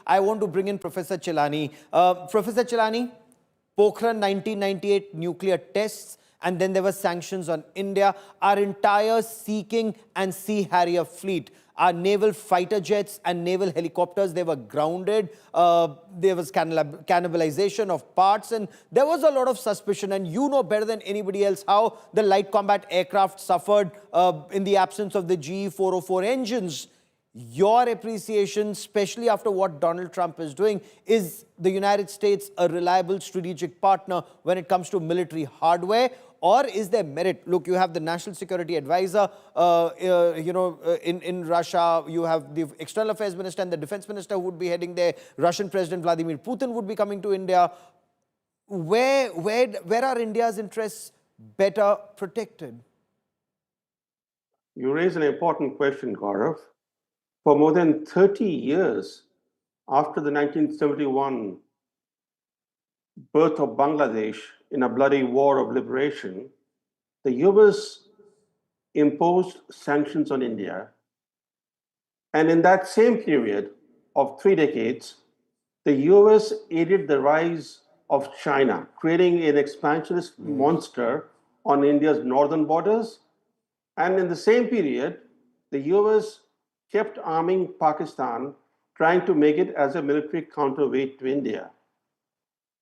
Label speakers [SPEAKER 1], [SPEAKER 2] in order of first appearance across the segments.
[SPEAKER 1] I want to bring in Professor Chilani. Professor Chilani, Pokhara 1998 nuclear tests, and then there were sanctions on India. Our entire Sea King and Sea Harrier fleet, our naval fighter jets and naval helicopters, they were grounded. There was cannibalization of parts, and there was a lot of suspicion. And you know better than anybody else how the light combat aircraft suffered in the absence of the GE 404 engines. Your appreciation, especially after what Donald Trump is doing, is the United States a reliable strategic partner when it comes to military hardware? Or is there merit? Look, you have the National Security Advisor, in Russia. You have the External Affairs Minister and the Defense Minister who would be heading there. Russian President Vladimir Putin would be coming to India. Where are India's interests better protected?
[SPEAKER 2] You raise an important question, Gaurav. For more than 30 years after the 1971 birth of Bangladesh in a bloody war of liberation, the US imposed sanctions on India. And in that same period of 3 decades, the US aided the rise of China, creating an expansionist monster on India's northern borders. And in the same period, the US kept arming Pakistan, trying to make it as a military counterweight to India.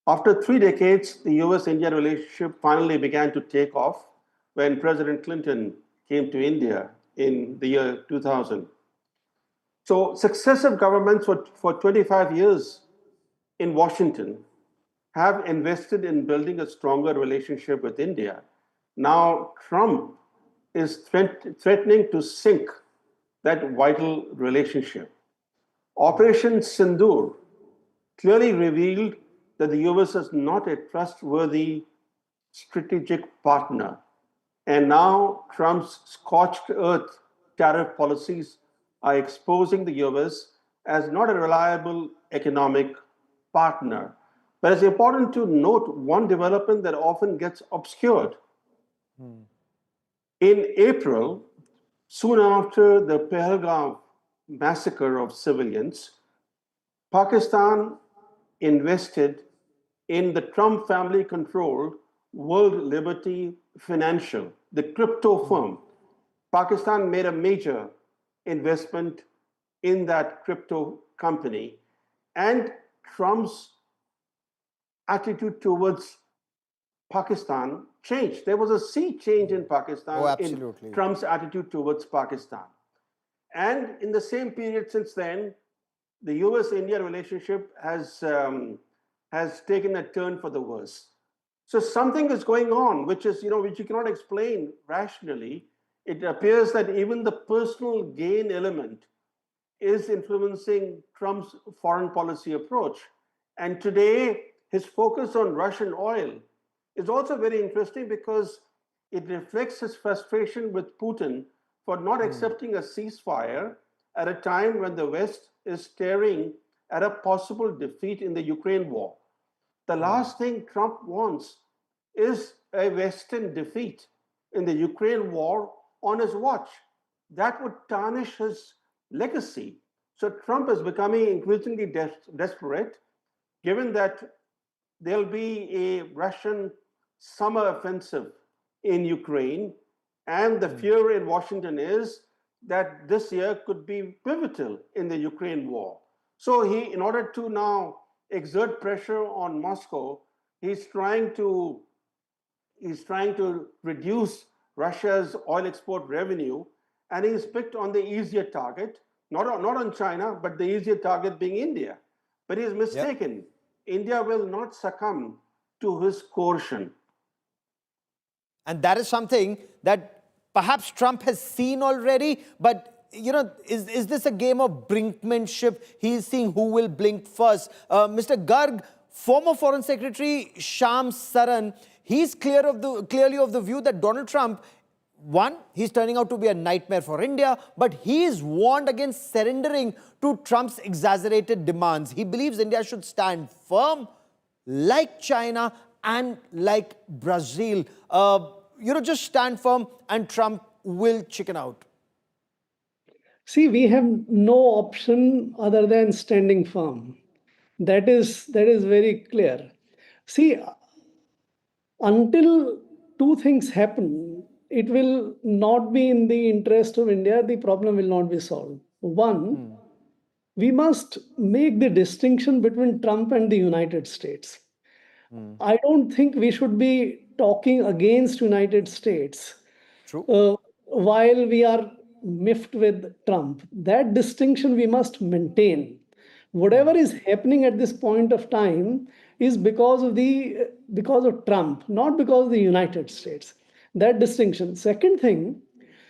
[SPEAKER 2] After 3 decades, the US-India relationship finally began to take off when President Clinton came to India in the year 2000. So successive governments for 25 years in Washington have invested in building a stronger relationship with India. Now Trump is threatening to sink that vital relationship. Operation Sindoor clearly revealed that the US is not a trustworthy strategic partner. And now Trump's scorched earth tariff policies are exposing the US as not a reliable economic partner. But it's important to note one development that often gets obscured. In April, soon after the Pahalgam massacre of civilians, Pakistan invested in the Trump family-controlled World Liberty Financial, the crypto firm. Pakistan made a major investment in that crypto company, and Trump's attitude towards Pakistan changed. There was a sea change in Pakistan in Trump's attitude towards Pakistan. And in the same period since then, the US-India relationship has taken a turn for the worse. So something is going on, which you cannot explain rationally. It appears that even the personal gain element is influencing Trump's foreign policy approach. And today, his focus on Russian oil is also very interesting because it reflects his frustration with Putin for not accepting a ceasefire at a time when the West is staring at a possible defeat in the Ukraine war. The last thing Trump wants is a Western defeat in the Ukraine war on his watch. That would tarnish his legacy. So Trump is becoming increasingly desperate, given that there'll be a Russian summer offensive in Ukraine, and the fear in Washington is that this year could be pivotal in the Ukraine war. So in order to now exert pressure on Moscow, he's trying to reduce Russia's oil export revenue, and he's picked on the easier target, not on China, but the easier target being India. But he's mistaken. Yep. India will not succumb to his coercion.
[SPEAKER 1] And that is something that perhaps Trump has seen already, but is this a game of brinkmanship? He's seeing who will blink first. Mr. Garg, former Foreign Secretary Sham Saran, he's clearly of the view that Donald Trump, one, he's turning out to be a nightmare for India, but he is warned against surrendering to Trump's exaggerated demands. He believes India should stand firm like China and like Brazil. Just stand firm and Trump will chicken out.
[SPEAKER 3] See, we have no option other than standing firm. That is very clear. See, until two things happen, it will not be in the interest of India, the problem will not be solved. One, we must make the distinction between Trump and the United States. I don't think we should be talking against United States
[SPEAKER 1] True.
[SPEAKER 3] while we are miffed with Trump. That distinction we must maintain. Whatever is happening at this point of time is because of Trump, not because of the United States. That distinction. Second thing,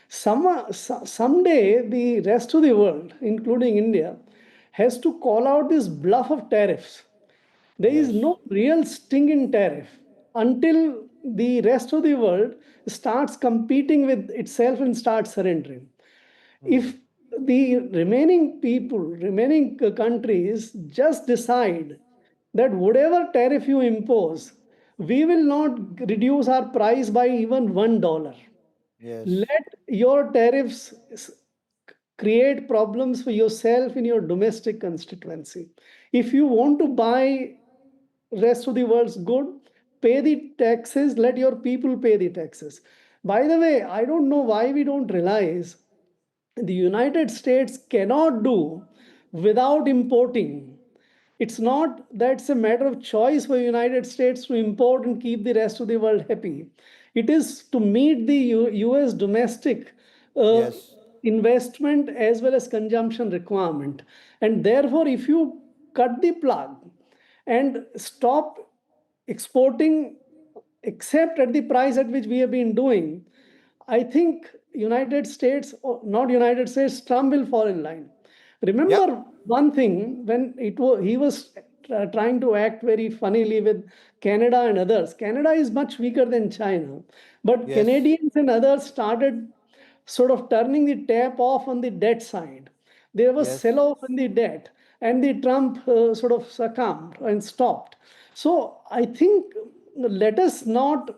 [SPEAKER 3] someday the rest of the world, including India, has to call out this bluff of tariffs. There is
[SPEAKER 1] Yes.
[SPEAKER 3] no real sting in tariff until the rest of the world starts competing with itself and starts surrendering. If the remaining people, remaining countries just decide that whatever tariff you impose, we will not reduce our price by even $1.
[SPEAKER 1] Yes.
[SPEAKER 3] Let your tariffs create problems for yourself in your domestic constituency. If you want to buy rest of the world's good, pay the taxes, let your people pay the taxes. By the way, I don't know why we don't realize the United States cannot do without importing. It's not that's a matter of choice for the United States to import and keep the rest of the world happy. It is to meet the US domestic uh,
[SPEAKER 1] Yes.
[SPEAKER 3] investment as well as consumption requirement. And therefore, if you cut the plug and stop exporting except at the price at which we have been doing, I think United States, or not United States, Trump will fall in line.
[SPEAKER 1] Yeah.
[SPEAKER 3] Remember one thing when he was trying to act very funnily with Canada and others. Canada is much weaker than China, but
[SPEAKER 1] Yes.
[SPEAKER 3] Canadians and others started sort of turning the tap off on the debt side. There was
[SPEAKER 1] Yes.
[SPEAKER 3] sell-off in the debt, and the Trump sort of succumbed and stopped. So I think let us not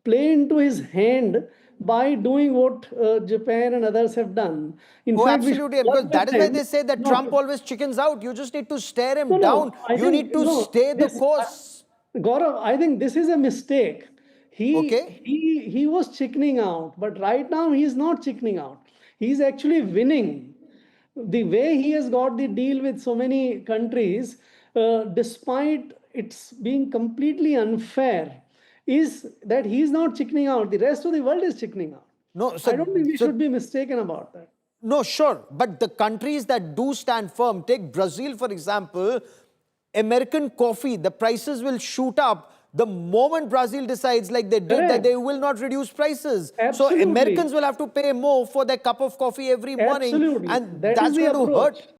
[SPEAKER 3] play into his hand by doing what Japan and others have done. In
[SPEAKER 1] Oh,
[SPEAKER 3] fact, we should
[SPEAKER 1] absolutely.
[SPEAKER 3] work
[SPEAKER 1] Because
[SPEAKER 3] with
[SPEAKER 1] that is why
[SPEAKER 3] them.
[SPEAKER 1] they say that Trump
[SPEAKER 3] No,
[SPEAKER 1] always chickens out. You just need to stare
[SPEAKER 3] no,
[SPEAKER 1] him down.
[SPEAKER 3] no. I
[SPEAKER 1] You
[SPEAKER 3] think
[SPEAKER 1] need to
[SPEAKER 3] no.
[SPEAKER 1] stay the
[SPEAKER 3] This
[SPEAKER 1] course.
[SPEAKER 3] Gaurav, I think this is a mistake.
[SPEAKER 1] Okay?
[SPEAKER 3] He was chickening out, but right now he is not chickening out. He's actually winning. The way he has got the deal with so many countries, despite it's being completely unfair, is that he's not chickening out. The rest of the world is chickening out.
[SPEAKER 1] No,
[SPEAKER 3] I don't think we
[SPEAKER 1] so
[SPEAKER 3] should be mistaken about that.
[SPEAKER 1] no, sure. But the countries that do stand firm, take Brazil, for example, American coffee, the prices will shoot up the moment Brazil decides, like they did, that
[SPEAKER 3] Correct.
[SPEAKER 1] they will not reduce prices. So
[SPEAKER 3] Absolutely.
[SPEAKER 1] Americans will have to pay more for their cup of coffee every morning,
[SPEAKER 3] Absolutely.
[SPEAKER 1] and
[SPEAKER 3] That is
[SPEAKER 1] that's
[SPEAKER 3] the
[SPEAKER 1] going to
[SPEAKER 3] approach.
[SPEAKER 1] hurt